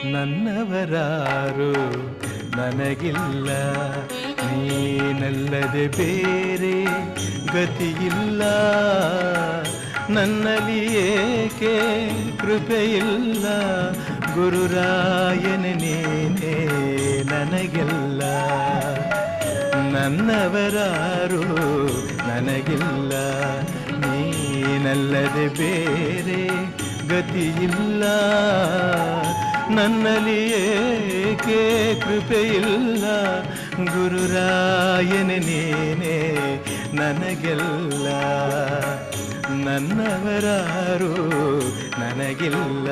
ನನ್ನವರಾರು ನನಗಿಲ್ಲ, ನೀನಲ್ಲದೆ ಬೇರೆ ಗತಿಯಿಲ್ಲ. ನನ್ನಲ್ಲಿ ಏಕೆ ಕೃಪೆಯಿಲ್ಲ, ಗುರುರಾಯನ ನೀನೇ ನನಗೆಲ್ಲ. ನನ್ನವರಾರು ನನಗಿಲ್ಲ, ನೀನಲ್ಲದೆ ಬೇರೆ ಗತಿಯಿಲ್ಲ. ನನ್ನಲ್ಲಿ ಏಕೆ ಕೃಪೆಯಿಲ್ಲ, ಗುರುರಾಯನ ನೀನೇ ನನಗೆಲ್ಲ. ನನ್ನವರಾರು ನನಗಿಲ್ಲ.